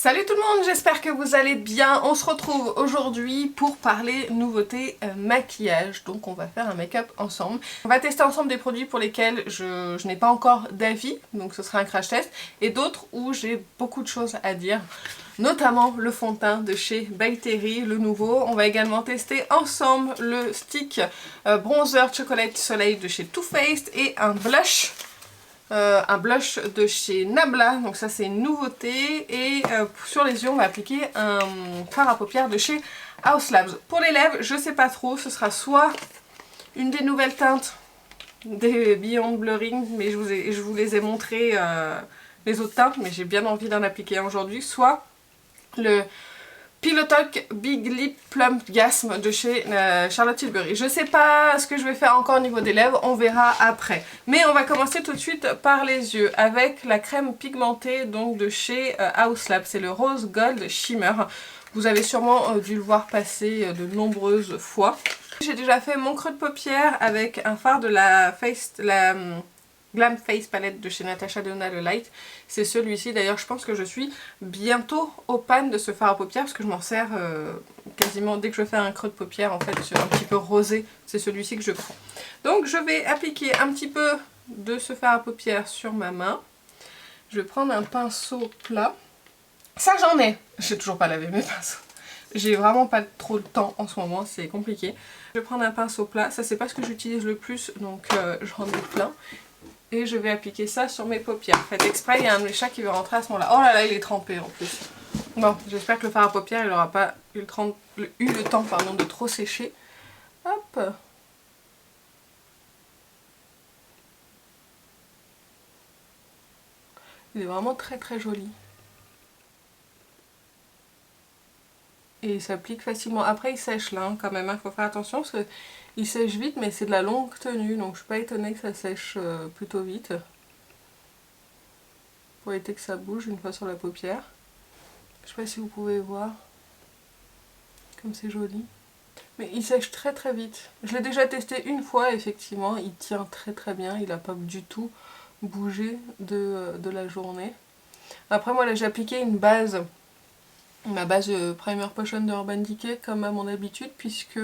Salut tout le monde, j'espère que vous allez bien. On se retrouve aujourd'hui pour parler nouveautés maquillage. Donc on va faire un make-up ensemble. On va tester ensemble des produits pour lesquels je n'ai pas encore d'avis, donc ce sera un crash test. Et d'autres où j'ai beaucoup de choses à dire, notamment le fond de teint de chez By Terry, le nouveau. On va également tester ensemble le stick bronzer Chocolate Soleil de chez Too Faced et un blush de chez Nabla, donc ça c'est une nouveauté. Et sur les yeux on va appliquer un fard à paupières de chez Haus Labs. Pour les lèvres je sais pas trop, ce sera soit une des nouvelles teintes des Beyond Blurring, mais je vous les ai montré les autres teintes, mais j'ai bien envie d'en appliquer un aujourd'hui, soit le Pillow Talk Big Lip Plump Gasm de chez Charlotte Tilbury. Je sais pas ce que je vais faire encore au niveau des lèvres, on verra après. Mais on va commencer tout de suite par les yeux avec la crème pigmentée donc de chez Haus Labs. C'est le Rose Gold Shimmer. Vous avez sûrement dû le voir passer de nombreuses fois. J'ai déjà fait mon creux de paupière avec un fard de la Glam Face Palette de chez Natasha Denona le Light. C'est celui-ci, d'ailleurs je pense que je suis bientôt au pan de ce fard à paupières parce que je m'en sers quasiment dès que je fais un creux de paupière en fait, un petit peu rosé, c'est celui-ci que je prends. Donc je vais appliquer un petit peu de ce fard à paupières sur ma main. Je vais prendre un pinceau plat. Ça j'en ai, j'ai toujours pas lavé mes pinceaux. J'ai vraiment pas trop de temps en ce moment, c'est compliqué. Je vais prendre un pinceau plat, ça c'est pas ce que j'utilise le plus, donc j'en ai plein. Et je vais appliquer ça sur mes paupières. Faites exprès, il y a un de mes chats qui veut rentrer à ce moment-là. Oh là là, il est trempé en plus. Bon, j'espère que le fard à paupières, il n'aura pas eu le temps de trop sécher. Hop. Il est vraiment très très joli. Et il s'applique facilement. Après, il sèche là, hein, quand même. Il faut faire attention parce qu'il sèche vite, mais c'est de la longue tenue. Donc, je suis pas étonnée que ça sèche plutôt vite. Pour éviter que ça bouge une fois sur la paupière. Je sais pas si vous pouvez voir. Comme c'est joli. Mais il sèche très très vite. Je l'ai déjà testé une fois, effectivement. Il tient très très bien. Il n'a pas du tout bougé de la journée. Après, moi, là, j'ai appliqué une base. Ma base Primer Potion de Urban Decay comme à mon habitude, puisque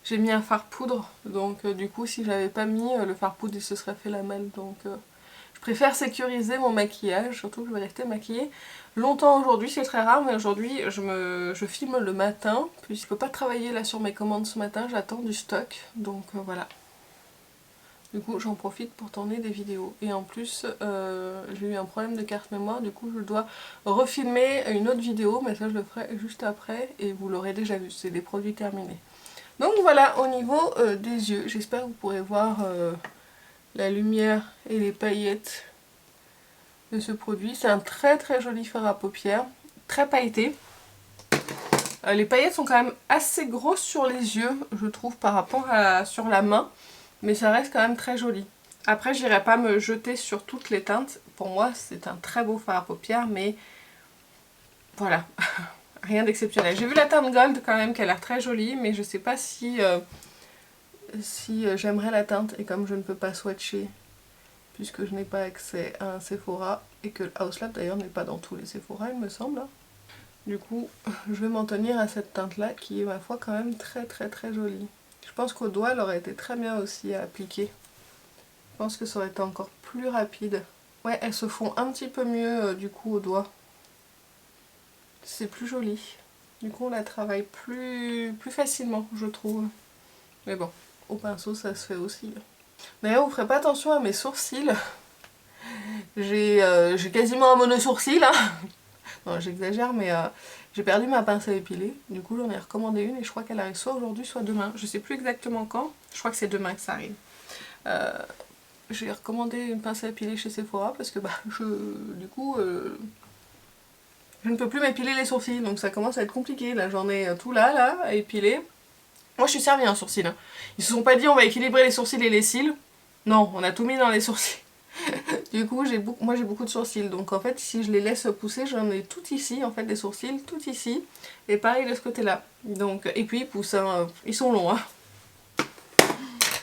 j'ai mis un fard poudre, donc du coup si j'avais pas mis le fard poudre il se serait fait la malle, donc je préfère sécuriser mon maquillage, surtout que je vais rester maquillée longtemps aujourd'hui, c'est très rare, mais aujourd'hui je filme le matin, puis je peux pas travailler là sur mes commandes ce matin, j'attends du stock, donc voilà. Du coup j'en profite pour tourner des vidéos. Et en plus j'ai eu un problème de carte mémoire, du coup je dois refilmer une autre vidéo, mais ça je le ferai juste après et vous l'aurez déjà vu, c'est des produits terminés. Donc voilà au niveau des yeux, j'espère que vous pourrez voir la lumière et les paillettes de ce produit. C'est un très très joli fard à paupières, très pailleté. Les paillettes sont quand même assez grosses sur les yeux, je trouve, par rapport à sur la main. Mais ça reste quand même très joli. Après, j'irai pas me jeter sur toutes les teintes. Pour moi, c'est un très beau fard à paupières, mais voilà, rien d'exceptionnel. J'ai vu la teinte Gold quand même, qui a l'air très jolie, mais je sais pas si, j'aimerais la teinte. Et comme je ne peux pas swatcher, puisque je n'ai pas accès à un Sephora, et que Haus Labs d'ailleurs n'est pas dans tous les Sephora, il me semble. Du coup, je vais m'en tenir à cette teinte-là, qui est ma foi quand même très très très jolie. Je pense qu'au doigt, elle aurait été très bien aussi à appliquer. Je pense que ça aurait été encore plus rapide. Ouais, elles se font un petit peu mieux du coup au doigt. C'est plus joli. Du coup, on la travaille plus facilement, je trouve. Mais bon, au pinceau, ça se fait aussi. D'ailleurs, vous ferez pas attention à mes sourcils. J'ai quasiment un mono-sourcil. Hein. Non, j'exagère, mais j'ai perdu ma pince à épiler. Du coup, j'en ai recommandé une et je crois qu'elle arrive soit aujourd'hui, soit demain. Je sais plus exactement quand. Je crois que c'est demain que ça arrive. J'ai recommandé une pince à épiler chez Sephora parce que du coup, je ne peux plus m'épiler les sourcils. Donc ça commence à être compliqué. Là, j'en ai tout là, à épiler. Moi, je suis servie en sourcils. Hein. Ils se sont pas dit on va équilibrer les sourcils et les cils. Non, on a tout mis dans les sourcils. Du coup, moi j'ai beaucoup de sourcils, donc en fait si je les laisse pousser, j'en ai tout ici, en fait des sourcils, tout ici, et pareil de ce côté-là. Donc, et puis ils poussent, hein, ils sont longs. Hein.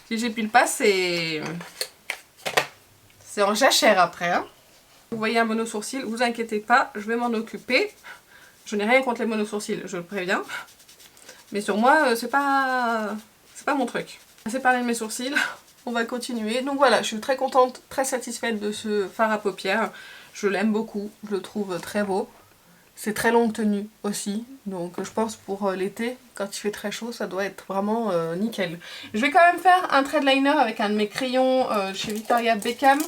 Si j'épile pas, c'est en jachère après. Hein. Vous voyez un mono-sourcil, vous inquiétez pas, je vais m'en occuper. Je n'ai rien contre les mono-sourcils, je le préviens. Mais sur moi, c'est pas mon truc. Assez parlé de mes sourcils, on va continuer. Donc voilà, je suis très contente, très satisfaite de ce fard à paupières. Je l'aime beaucoup, je le trouve très beau. C'est très longue tenue aussi, donc je pense pour l'été, quand il fait très chaud, ça doit être vraiment nickel. Je vais quand même faire un trait de liner avec un de mes crayons chez Victoria Beckham.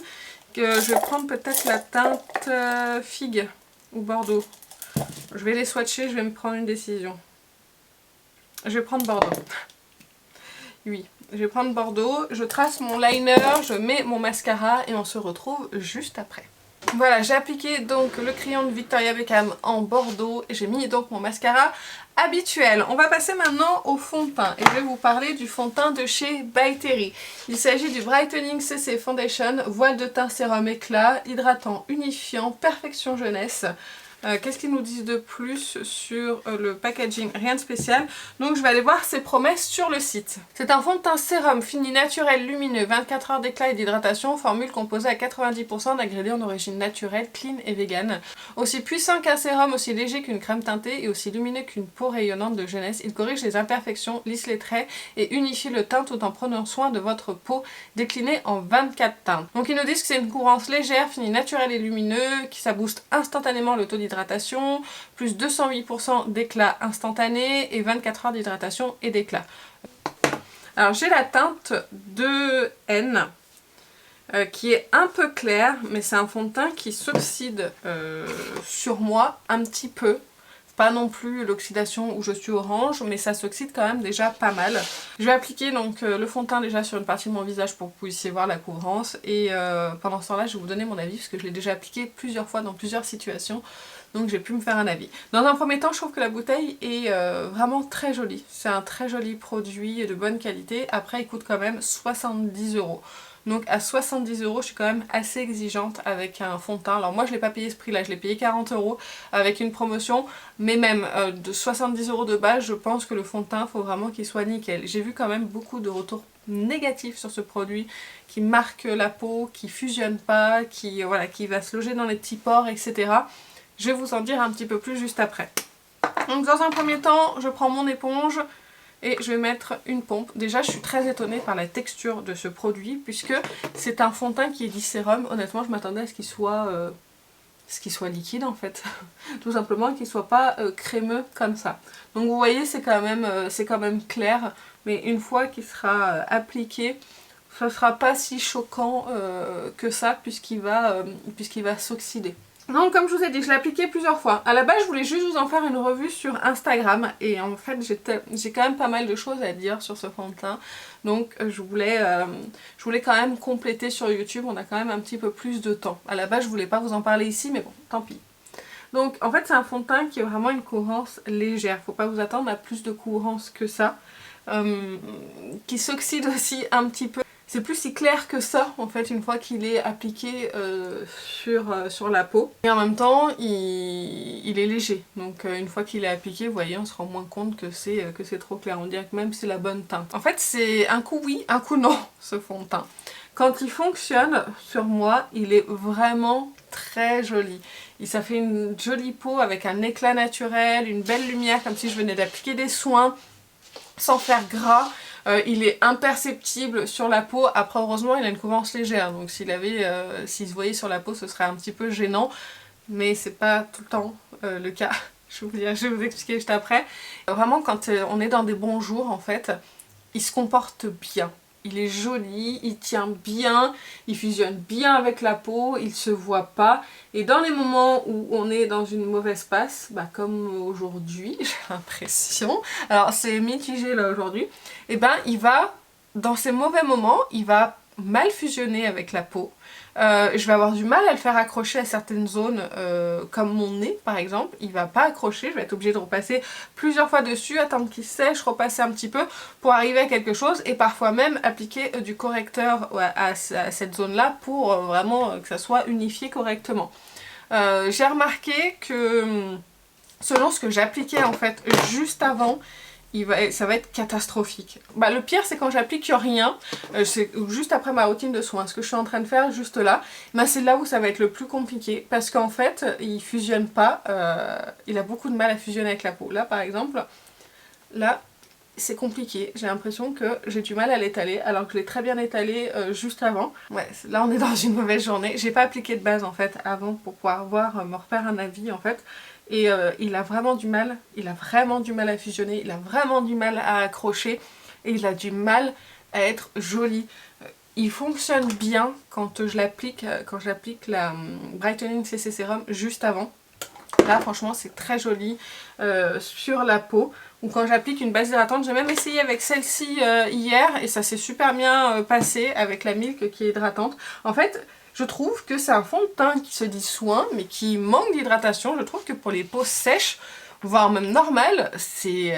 Que je vais prendre peut-être la teinte figue ou bordeaux. Je vais les swatcher, je vais me prendre une décision. Je vais prendre bordeaux. Oui, je vais prendre bordeaux, je trace mon liner, je mets mon mascara et on se retrouve juste après. Voilà, j'ai appliqué donc le crayon de Victoria Beckham en bordeaux et j'ai mis donc mon mascara habituel. On va passer maintenant au fond de teint et je vais vous parler du fond de teint de chez By Terry. Il s'agit du Brightening CC Foundation, voile de teint sérum éclat, hydratant, unifiant, perfection jeunesse. Qu'est-ce qu'ils nous disent de plus sur le packaging? Rien de spécial. Donc je vais aller voir ses promesses sur le site. C'est un fond de teint sérum fini naturel lumineux, 24 heures d'éclat et d'hydratation, formule composée à 90% d'ingrédients d'origine naturelle, clean et vegan. Aussi puissant qu'un sérum, aussi léger qu'une crème teintée et aussi lumineux qu'une peau rayonnante de jeunesse, il corrige les imperfections, lisse les traits et unifie le teint tout en prenant soin de votre peau, déclinée en 24 teintes. Donc ils nous disent que c'est une courance légère, fini naturel et lumineux, qui ça booste instantanément le taux d'hydratation, plus 208% d'éclat instantané et 24 heures d'hydratation et d'éclat. Alors j'ai la teinte 2N qui est un peu claire, mais c'est un fond de teint qui s'oxyde sur moi un petit peu. Pas non plus l'oxydation où je suis orange, mais ça s'oxyde quand même déjà pas mal. Je vais appliquer donc le fond de teint déjà sur une partie de mon visage pour que vous puissiez voir la couvrance. Et pendant ce temps-là, je vais vous donner mon avis parce que je l'ai déjà appliqué plusieurs fois dans plusieurs situations. Donc j'ai pu me faire un avis. Dans un premier temps, je trouve que la bouteille est vraiment très jolie. C'est un très joli produit de bonne qualité. Après, il coûte quand même 70 €. Donc à 70 €, je suis quand même assez exigeante avec un fond de teint. Alors moi je l'ai pas payé ce prix là, je l'ai payé 40 € avec une promotion. Mais même de 70 € de base, je pense que le fond de teint, il faut vraiment qu'il soit nickel. J'ai vu quand même beaucoup de retours négatifs sur ce produit, qui marque la peau, qui fusionne pas, qui va se loger dans les petits pores, etc. Je vais vous en dire un petit peu plus juste après. Donc dans un premier temps, je prends mon éponge et je vais mettre une pompe. Déjà, je suis très étonnée par la texture de ce produit puisque c'est un fond de teint qui est dit sérum. Honnêtement, je m'attendais à ce qu'il soit liquide en fait. Tout simplement, qu'il soit pas crémeux comme ça. Donc vous voyez, c'est quand même clair. Mais une fois qu'il sera appliqué, ça sera pas si choquant que ça puisqu'il va s'oxyder. Donc comme je vous ai dit, je l'ai appliqué plusieurs fois. À la base, je voulais juste vous en faire une revue sur Instagram. Et en fait, j'ai quand même pas mal de choses à dire sur ce fond de teint. Donc je voulais quand même compléter sur YouTube. On a quand même un petit peu plus de temps. À la base, je voulais pas vous en parler ici, mais bon, tant pis. Donc en fait, c'est un fond de teint qui est vraiment une courance légère. Faut pas vous attendre à plus de courance que ça. Qui s'oxyde aussi un petit peu. C'est plus si clair que ça en fait une fois qu'il est appliqué sur la peau. Et en même temps il est léger, donc une fois qu'il est appliqué, vous voyez, on se rend moins compte que c'est trop clair. On dirait que même c'est la bonne teinte. En fait c'est un coup oui, un coup non ce fond de teint. Quand il fonctionne sur moi, il est vraiment très joli. Ça fait une jolie peau avec un éclat naturel, une belle lumière comme si je venais d'appliquer des soins sans faire gras. Il est imperceptible sur la peau. Après heureusement il a une courance légère, donc s'il se voyait sur la peau ce serait un petit peu gênant, mais c'est pas tout le temps le cas. Je vais vous expliquer juste après. Vraiment quand on est dans des bons jours en fait, il se comporte bien. Il est joli, il tient bien, il fusionne bien avec la peau, il se voit pas. Et dans les moments où on est dans une mauvaise passe, comme aujourd'hui, j'ai l'impression, alors c'est mitigé là aujourd'hui, et il va, dans ces mauvais moments, il va mal fusionner avec la peau. Je vais avoir du mal à le faire accrocher à certaines zones comme mon nez par exemple, il va pas accrocher, je vais être obligée de repasser plusieurs fois dessus, attendre qu'il sèche, repasser un petit peu pour arriver à quelque chose et parfois même appliquer du correcteur à cette zone là pour vraiment que ça soit unifié correctement. J'ai remarqué que selon ce que j'appliquais en fait juste avant, ça va être catastrophique. Bah, le pire, c'est quand j'applique rien, c'est juste après ma routine de soins, ce que je suis en train de faire juste là, bah, c'est là où ça va être le plus compliqué, parce qu'en fait, il fusionne pas, il a beaucoup de mal à fusionner avec la peau. Là, par exemple, là, c'est compliqué, j'ai l'impression que j'ai du mal à l'étaler, alors que je l'ai très bien étalé juste avant. Ouais, là on est dans une mauvaise journée, j'ai pas appliqué de base en fait avant pour pouvoir voir, me refaire un avis en fait. Et il a vraiment du mal à fusionner, il a vraiment du mal à accrocher, et il a du mal à être joli. Il fonctionne bien quand j'applique la Brightening CC Serum juste avant. Là franchement c'est très joli sur la peau. Ou quand j'applique une base hydratante, j'ai même essayé avec celle-ci hier et ça s'est super bien passé avec la Milk qui est hydratante. En fait, je trouve que c'est un fond de teint qui se dit soin mais qui manque d'hydratation. Je trouve que pour les peaux sèches, voire même normales, c'est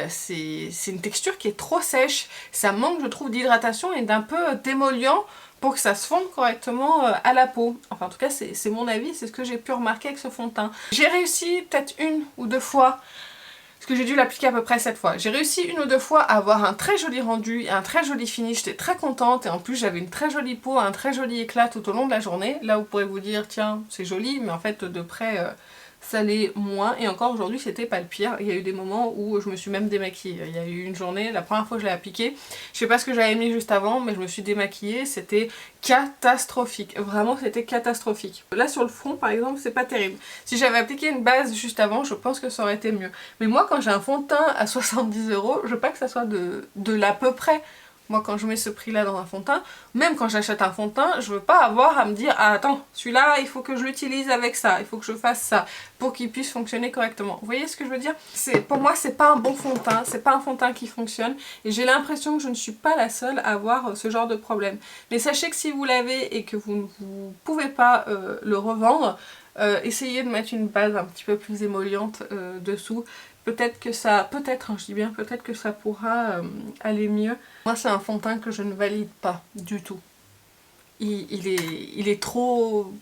une texture qui est trop sèche. Ça manque, je trouve, d'hydratation et d'un peu d'émollient pour que ça se fonde correctement à la peau. Enfin en tout cas c'est mon avis, c'est ce que j'ai pu remarquer avec ce fond de teint. J'ai réussi peut-être 1 ou 2 fois, parce que j'ai dû l'appliquer à peu près 7 fois. J'ai réussi 1 ou 2 fois à avoir un très joli rendu et un très joli finish, j'étais très contente et en plus j'avais une très jolie peau, un très joli éclat tout au long de la journée. Là vous pourrez vous dire tiens c'est joli mais en fait de près ça l'est moins, et encore aujourd'hui c'était pas le pire. Il y a eu des moments où je me suis même démaquillée. Il y a eu une journée, la première fois que je l'ai appliqué, je sais pas ce que j'avais mis juste avant mais je me suis démaquillée, c'était catastrophique, vraiment c'était catastrophique. Là sur le front par exemple c'est pas terrible. Si j'avais appliqué une base juste avant je pense que ça aurait été mieux. Mais moi quand j'ai un fond de teint à 70 €, je veux pas que ça soit de l'à peu près. Moi quand je mets ce prix là dans un fond de teint, même quand j'achète un fond de teint, je veux pas avoir à me dire ah attends, celui-là il faut que je l'utilise avec ça, il faut que je fasse ça pour qu'il puisse fonctionner correctement. Vous voyez ce que je veux dire? Pour moi c'est pas un bon fond de teint, c'est pas un fond de teint qui fonctionne et j'ai l'impression que je ne suis pas la seule à avoir ce genre de problème. Mais sachez que si vous l'avez et que vous ne pouvez pas le revendre, essayez de mettre une base un petit peu plus émolliente dessous. Peut-être que ça, peut-être, hein, je dis bien peut-être que ça pourra aller mieux. Moi c'est un fond de teint que je ne valide pas du tout. Il est trop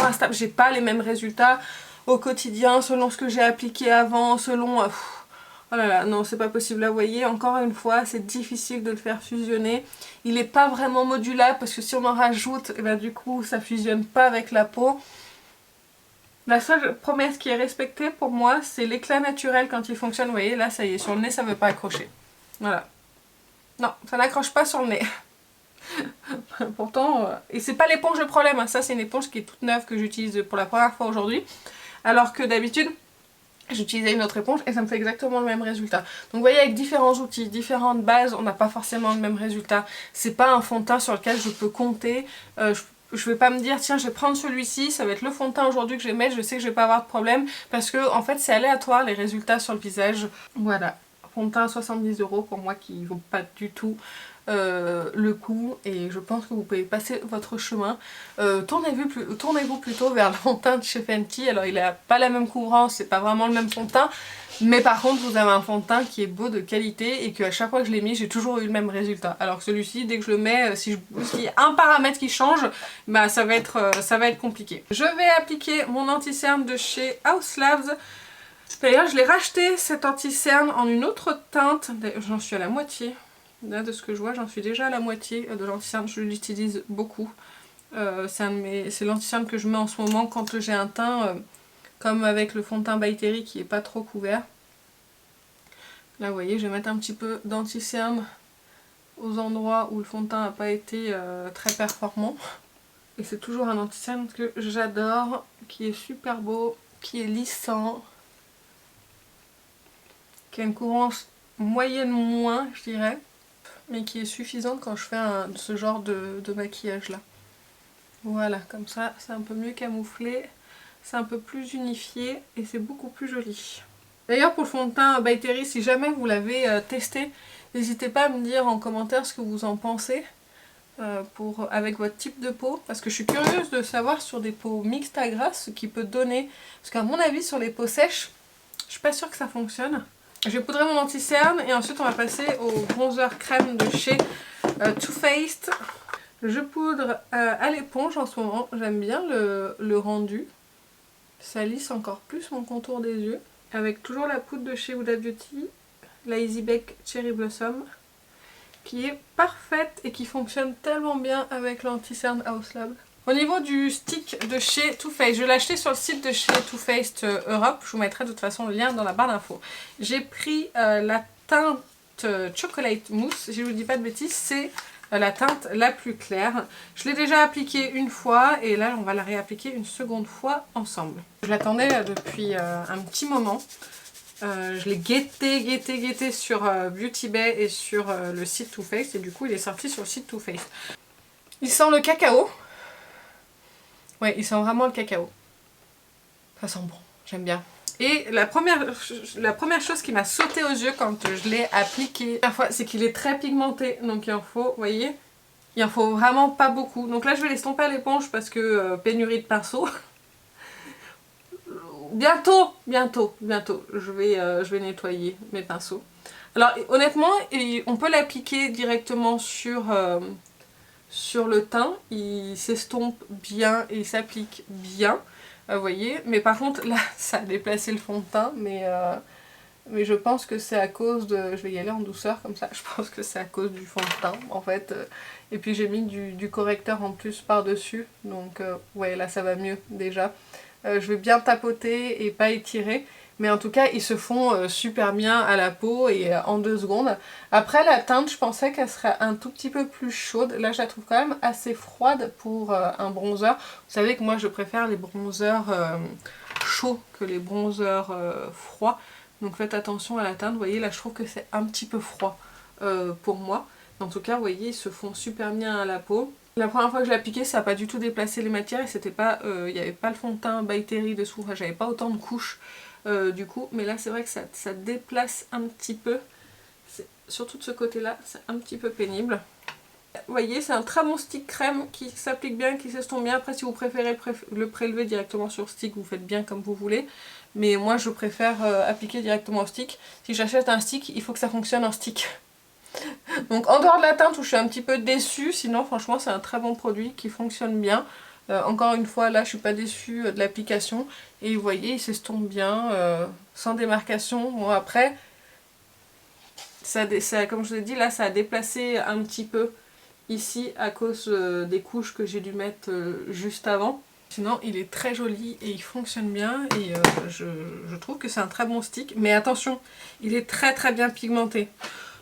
instable, j'ai pas les mêmes résultats au quotidien selon ce que j'ai appliqué avant, selon... oh là là, non c'est pas possible, là vous voyez, encore une fois c'est difficile de le faire fusionner. Il n'est pas vraiment modulable parce que si on en rajoute, et ben, du coup ça fusionne pas avec la peau. La seule promesse qui est respectée pour moi, c'est l'éclat naturel quand il fonctionne. Vous voyez, là, ça y est, sur le nez, ça ne veut pas accrocher. Voilà. Non, ça n'accroche pas sur le nez. Pourtant, et c'est pas l'éponge le problème, hein. Ça, c'est une éponge qui est toute neuve que j'utilise pour la première fois aujourd'hui. Alors que d'habitude, j'utilisais une autre éponge et ça me fait exactement le même résultat. Donc vous voyez, avec différents outils, différentes bases, on n'a pas forcément le même résultat. C'est pas un fond de teint sur lequel je peux compter. Je vais pas me dire tiens je vais prendre celui-ci, ça va être le fond de teint aujourd'hui que je vais mettre, je sais que je vais pas avoir de problème parce que en fait c'est aléatoire les résultats sur le visage. Voilà, fond de teint à 70 € pour moi qui vaut pas du tout le coup et je pense que vous pouvez passer votre chemin. Tournez-vous plutôt vers le fond de teint de chez Fenty. Alors il a pas la même couvrance, c'est pas vraiment le même fond de teint, mais par contre vous avez un fond de teint qui est beau, de qualité, et qu'à chaque fois que je l'ai mis j'ai toujours eu le même résultat. Alors que celui-ci dès que je le mets, s'il y a un paramètre qui change, bah ça va être compliqué. Je vais appliquer mon anti-cerne de chez Haus Labs. D'ailleurs je l'ai racheté cet anti-cerne en une autre teinte, j'en suis à la moitié. Là de ce que je vois j'en suis déjà à la moitié de l'anti-cerne, je l'utilise beaucoup. C'est l'anti-cerne que je mets en ce moment quand j'ai un teint comme avec le fond de teint by Terry qui est pas trop couvert. Là vous voyez je vais mettre un petit peu d'anti-cerne aux endroits où le fond de teint n'a pas été très performant. Et c'est toujours un anti-cerne que j'adore, qui est super beau, qui est lissant, qui a une couvrance moyenne moins je dirais, mais qui est suffisante quand je fais ce genre de maquillage là. Voilà, comme ça c'est un peu mieux camouflé, c'est un peu plus unifié et c'est beaucoup plus joli. D'ailleurs pour le fond de teint by Terry, si jamais vous l'avez testé, n'hésitez pas à me dire en commentaire ce que vous en pensez avec votre type de peau, parce que je suis curieuse de savoir sur des peaux mixtes à grasses ce qui peut donner, parce qu'à mon avis sur les peaux sèches, je suis pas sûre que ça fonctionne. Je vais poudrer mon anti-cerne et ensuite on va passer au bronzer crème de chez Too Faced. Je poudre à l'éponge en ce moment, j'aime bien le rendu. Ça lisse encore plus mon contour des yeux. Avec toujours la poudre de chez Huda Beauty. la Easy Bake Cherry Blossom, qui est parfaite et qui fonctionne tellement bien avec l'Anti-Cerne House Lab. Au niveau du stick de chez Too Faced, je l'ai acheté sur le site de chez Too Faced Europe, je vous mettrai de toute façon le lien dans la barre d'infos. J'ai pris la teinte Chocolate Mousse, si je ne vous dis pas de bêtises, c'est la teinte la plus claire. Je l'ai déjà appliquée une fois et là on va la réappliquer une seconde fois ensemble. Je l'attendais depuis un petit moment. Je l'ai guetté sur Beauty Bay et sur le site Too Faced et du coup il est sorti sur le site Too Faced. Il sent le cacao. Ouais, il sent vraiment le cacao. Ça sent bon, j'aime bien. Et la première chose qui m'a sauté aux yeux quand je l'ai appliqué, c'est qu'il est très pigmenté. Donc il en faut, vous voyez, il en faut vraiment pas beaucoup. Donc là je vais l'estomper à l'éponge parce que pénurie de pinceaux. Bientôt, je vais nettoyer mes pinceaux. Alors honnêtement, on peut l'appliquer directement sur le teint. Il s'estompe bien et il s'applique bien. Vous voyez, mais par contre là ça a déplacé le fond de teint, mais je pense que c'est à cause de... Je vais y aller en douceur comme ça, je pense que c'est à cause du fond de teint en fait. Et puis j'ai mis du correcteur en plus par dessus, donc ouais là ça va mieux déjà. Je vais bien tapoter et pas étirer, mais en tout cas ils se font super bien à la peau et en 2 secondes. Après la teinte je pensais qu'elle serait un tout petit peu plus chaude, là je la trouve quand même assez froide pour un bronzer. Vous savez que moi je préfère les bronzers chauds que les bronzers froids, donc faites attention à la teinte. Vous voyez là je trouve que c'est un petit peu froid pour moi. En tout cas vous voyez ils se font super bien à la peau. La première fois que je l'ai appliqué, ça n'a pas du tout déplacé les matières et c'était pas, il n'y avait pas le fond de teint by Terry dessous, enfin, j'avais pas autant de couches du coup, mais là c'est vrai que ça déplace un petit peu, surtout de ce côté là, c'est un petit peu pénible. Vous voyez, c'est un très bon stick crème qui s'applique bien, qui s'estompe bien. Après si vous préférez le prélever directement sur stick, vous faites bien comme vous voulez, mais moi je préfère appliquer directement au stick. Si j'achète un stick, il faut que ça fonctionne en stick. Donc en dehors de la teinte où je suis un petit peu déçue, sinon franchement c'est un très bon produit qui fonctionne bien. Encore une fois là je suis pas déçue de l'application et vous voyez il s'estompe bien sans démarcation. Bon après comme je vous ai dit là ça a déplacé un petit peu ici à cause des couches que j'ai dû mettre juste avant. Sinon il est très joli et il fonctionne bien et je trouve que c'est un très bon stick, mais attention il est très bien pigmenté.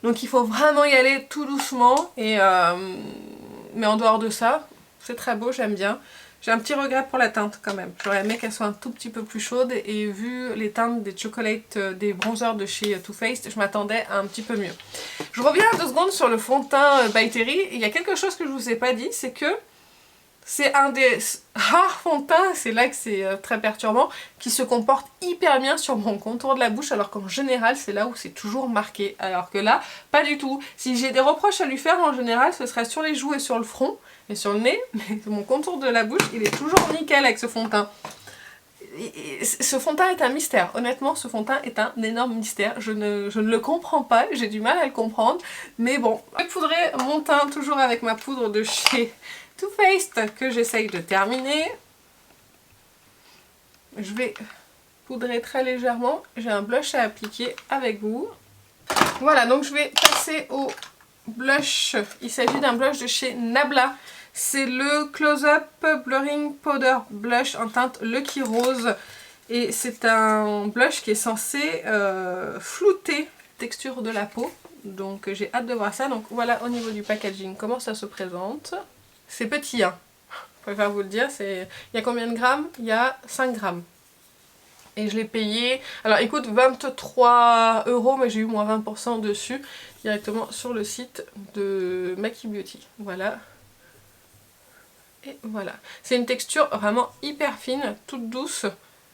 Donc il faut vraiment y aller tout doucement, mais en dehors de ça, c'est très beau, j'aime bien. J'ai un petit regret pour la teinte quand même. J'aurais aimé qu'elle soit un tout petit peu plus chaude et vu les teintes des chocolates, des bronzers de chez Too Faced, je m'attendais à un petit peu mieux. Je reviens 2 secondes sur le fond de teint by Terry. Il y a quelque chose que je vous ai pas dit, c'est que c'est un des rares fonds de teint, c'est là que c'est très perturbant, qui se comporte hyper bien sur mon contour de la bouche, alors qu'en général c'est là où c'est toujours marqué, alors que là pas du tout. Si j'ai des reproches à lui faire en général ce serait sur les joues et sur le front et sur le nez, mais mon contour de la bouche il est toujours nickel avec ce fond de teint. Ce fond de teint est un mystère, honnêtement ce fond de teint est un énorme mystère, je ne le comprends pas, j'ai du mal à le comprendre, mais bon. Je vais poudrer mon teint toujours avec ma poudre de chez Too Faced que j'essaye de terminer. Je vais poudrer très légèrement, j'ai un blush à appliquer avec vous. Voilà, donc je vais passer au blush, il s'agit d'un blush de chez Nabla. C'est le Close Up Blurring Powder Blush en teinte Lucky Rose. Et c'est un blush qui est censé flouter la texture de la peau. Donc j'ai hâte de voir ça. Donc voilà au niveau du packaging comment ça se présente. C'est petit, hein. Je préfère vous le dire. Il y a combien de grammes? Il y a 5 grammes. Et je l'ai payé, alors il coûte 23 €, mais j'ai eu moins 20% dessus, directement sur le site de Maki Beauty. Voilà. Et voilà. C'est une texture vraiment hyper fine, toute douce.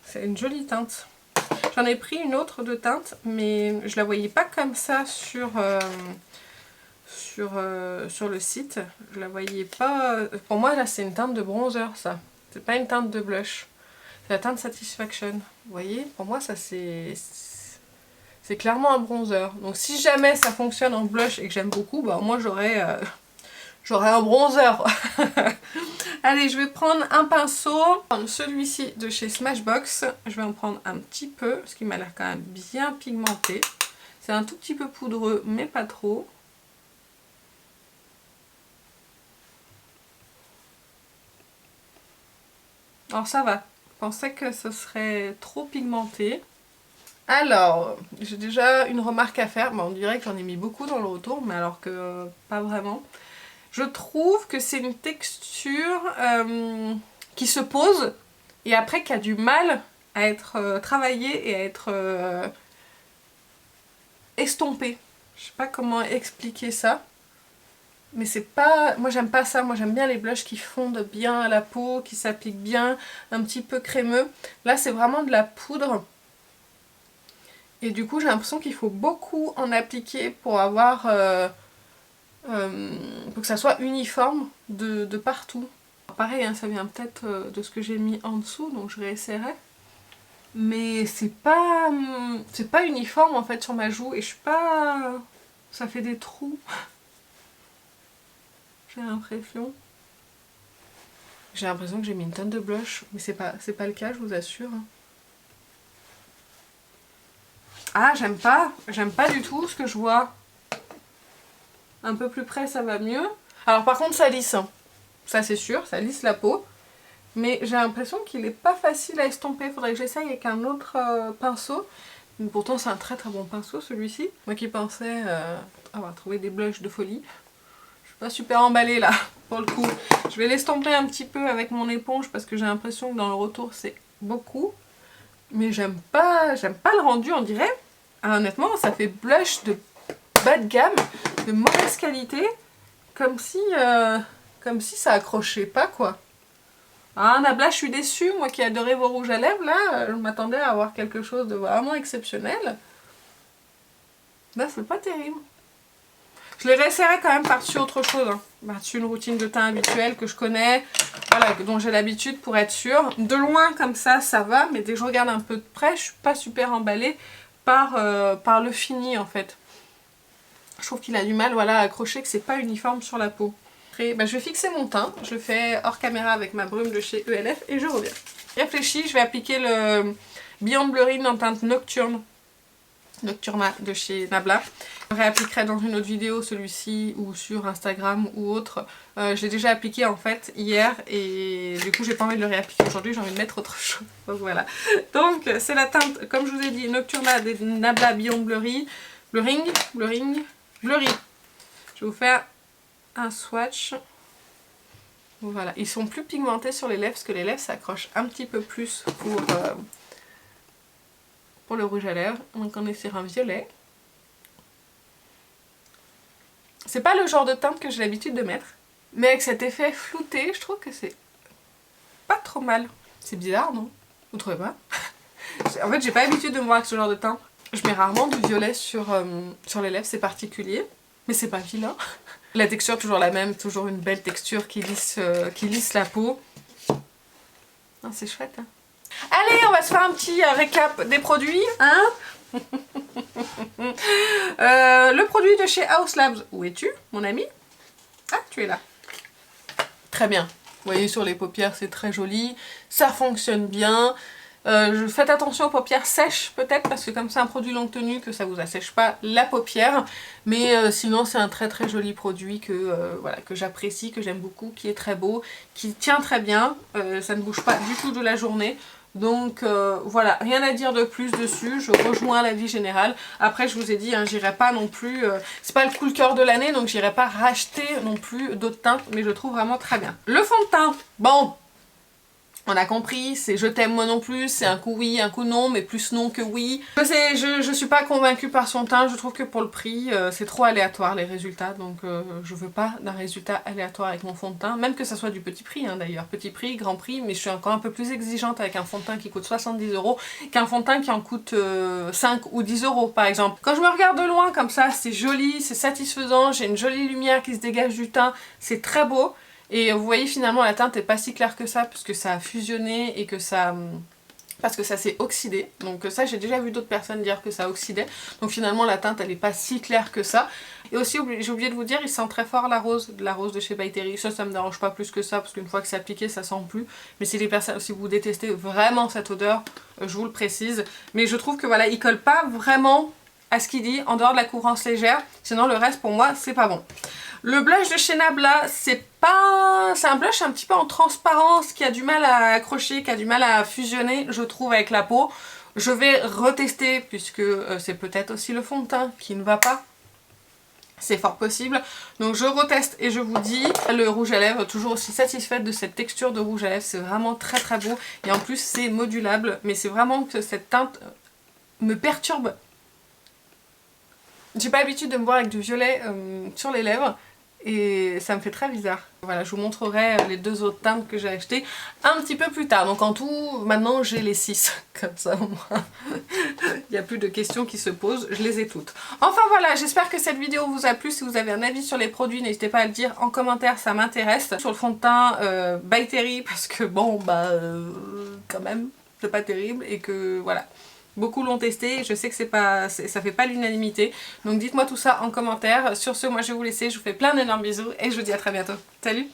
C'est une jolie teinte. J'en ai pris une autre de teinte, mais je la voyais pas comme ça sur le site. Je la voyais pas... Pour moi, là, c'est une teinte de bronzer, ça. C'est pas une teinte de blush. C'est la teinte Satisfaction. Vous voyez, pour moi, ça, c'est clairement un bronzer. Donc, si jamais ça fonctionne en blush et que j'aime beaucoup, bah, moi, j'aurais un bronzer. Allez, je vais prendre un pinceau. Celui-ci de chez Smashbox. Je vais en prendre un petit peu, parce qu'il m'a l'air quand même bien pigmenté. C'est un tout petit peu poudreux, mais pas trop. Alors ça va, je pensais que ce serait trop pigmenté. Alors, j'ai déjà une remarque à faire. Bon, on dirait que j'en ai mis beaucoup dans le retour, mais alors que pas vraiment. Je trouve que c'est une texture qui se pose et après qui a du mal à être travaillée et à être estompée. Je sais pas comment expliquer ça. Mais c'est pas... Moi j'aime pas ça, moi j'aime bien les blushs qui fondent bien à la peau, qui s'appliquent bien, un petit peu crémeux. Là c'est vraiment de la poudre. Et du coup j'ai l'impression qu'il faut beaucoup en appliquer pour avoir... pour que ça soit uniforme de partout. Pareil, hein, ça vient peut-être de ce que j'ai mis en dessous, donc je réessayerai. Mais c'est pas uniforme en fait sur ma joue et je suis pas... Ça fait des trous. J'ai l'impression. J'ai l'impression que j'ai mis une tonne de blush, mais c'est pas le cas, je vous assure. Ah, j'aime pas du tout ce que je vois. Un peu plus près, ça va mieux. Alors par contre, ça lisse, hein. Ça c'est sûr, ça lisse la peau. Mais j'ai l'impression qu'il est pas facile à estomper. Faudrait que j'essaye avec un autre pinceau. Mais pourtant, c'est un très très bon pinceau celui-ci. Moi qui pensais avoir trouvé des blushs de folie. Pas super emballée là pour le coup. Je vais l'estomper un petit peu avec mon éponge parce que j'ai l'impression que dans le retour c'est beaucoup. Mais j'aime pas le rendu, on dirait. Ah, honnêtement, ça fait blush de bas de gamme, de mauvaise qualité, comme si ça accrochait pas quoi. Ah Nabla, je suis déçue, moi qui adorais vos rouges à lèvres là, je m'attendais à avoir quelque chose de vraiment exceptionnel. Là c'est pas terrible. Je les réessayerai quand même par-dessus autre chose, hein. Par-dessus une routine de teint habituelle que je connais, voilà, dont j'ai l'habitude pour être sûre. De loin comme ça va, mais dès que je regarde un peu de près, je suis pas super emballée par le fini en fait. Je trouve qu'il a du mal, voilà, à accrocher, que c'est pas uniforme sur la peau. Après, bah, je vais fixer mon teint, je le fais hors caméra avec ma brume de chez ELF et je reviens. Réfléchis, je vais appliquer le Beyond Blurring en teinte Nocturna de chez Nabla. Je réappliquerai dans une autre vidéo celui-ci ou sur Instagram ou autre. Je l'ai déjà appliqué en fait hier et du coup j'ai pas envie de le réappliquer aujourd'hui, j'ai envie de mettre autre chose. Donc voilà. Donc c'est la teinte, comme je vous ai dit, Nocturna des Nabla Beyond Blurring. Blurring. Je vais vous faire un swatch. Voilà, ils sont plus pigmentés sur les lèvres parce que les lèvres s'accrochent un petit peu plus pour le rouge à lèvres. Donc on est sur un violet. C'est pas le genre de teinte que j'ai l'habitude de mettre, mais avec cet effet flouté, je trouve que c'est pas trop mal. C'est bizarre, non? Vous trouvez pas? En fait, j'ai pas l'habitude de me voir avec ce genre de teint. Je mets rarement du violet sur les lèvres, c'est particulier, mais c'est pas vilain. La texture toujours la même, toujours une belle texture qui lisse la peau. C'est chouette, hein. Allez, on va se faire un petit récap des produits, hein. Le produit de chez Haus Labs, où es-tu, mon ami? Ah, tu es là. Très bien. Vous voyez, sur les paupières, c'est très joli. Ça fonctionne bien. Faites attention aux paupières sèches, peut-être, parce que comme c'est un produit longue tenue, que ça vous assèche pas la paupière. Mais sinon, c'est un très très joli produit voilà, que j'apprécie, que j'aime beaucoup, qui est très beau, qui tient très bien. Ça ne bouge pas du tout de la journée. Donc voilà, rien à dire de plus dessus, je rejoins l'avis général. Après je vous ai dit, hein, j'irai pas non plus, c'est pas le coup de cœur de l'année, donc j'irai pas racheter non plus d'autres teintes, mais je le trouve vraiment très bien. Le fond de teint, bon, on a compris, c'est je t'aime moi non plus, c'est un coup oui, un coup non, mais plus non que oui. Je sais, je suis pas convaincue par son teint, je trouve que pour le prix, c'est trop aléatoire les résultats, donc je veux pas d'un résultat aléatoire avec mon fond de teint, même que ça soit du petit prix hein, d'ailleurs, petit prix, grand prix, mais je suis encore un peu plus exigeante avec un fond de teint qui coûte 70 € qu'un fond de teint qui en coûte 5 ou 10 € par exemple. Quand je me regarde de loin comme ça, c'est joli, c'est satisfaisant, j'ai une jolie lumière qui se dégage du teint, c'est très beau. Et vous voyez finalement la teinte n'est pas si claire que ça puisque ça a fusionné et que ça... parce que ça s'est oxydé. Donc ça j'ai déjà vu d'autres personnes dire que ça oxydait. Donc finalement la teinte elle n'est pas si claire que ça. Et aussi j'ai oublié de vous dire, il sent très fort la rose de chez By Terry. Ça me dérange pas plus que ça parce qu'une fois que c'est appliqué ça sent plus. Mais si vous détestez vraiment cette odeur, je vous le précise. Mais je trouve que voilà, il colle pas vraiment à ce qu'il dit, en dehors de la couvrance légère. Sinon le reste pour moi c'est pas bon. Le blush de chez Nabla, c'est un blush un petit peu en transparence qui a du mal à accrocher, qui a du mal à fusionner, je trouve, avec la peau. Je vais retester puisque c'est peut-être aussi le fond de teint qui ne va pas. C'est fort possible. Donc je reteste et je vous dis, le rouge à lèvres, toujours aussi satisfaite de cette texture de rouge à lèvres. C'est vraiment très très beau. Et en plus c'est modulable. Mais c'est vraiment que cette teinte me perturbe. J'ai pas l'habitude de me voir avec du violet sur les lèvres. Et ça me fait très bizarre. Voilà, je vous montrerai les 2 autres teintes que j'ai achetées un petit peu plus tard. Donc en tout, maintenant j'ai les 6. Comme ça au moins, il n'y a plus de questions qui se posent, je les ai toutes. Enfin voilà, j'espère que cette vidéo vous a plu. Si vous avez un avis sur les produits, n'hésitez pas à le dire en commentaire, ça m'intéresse. Sur le fond de teint, by Terry, parce que bon, quand même, c'est pas terrible. Et que voilà. Beaucoup l'ont testé, je sais que ça fait pas l'unanimité, donc dites-moi tout ça en commentaire. Sur ce, moi je vais vous laisser, je vous fais plein d'énormes bisous et je vous dis à très bientôt. Salut!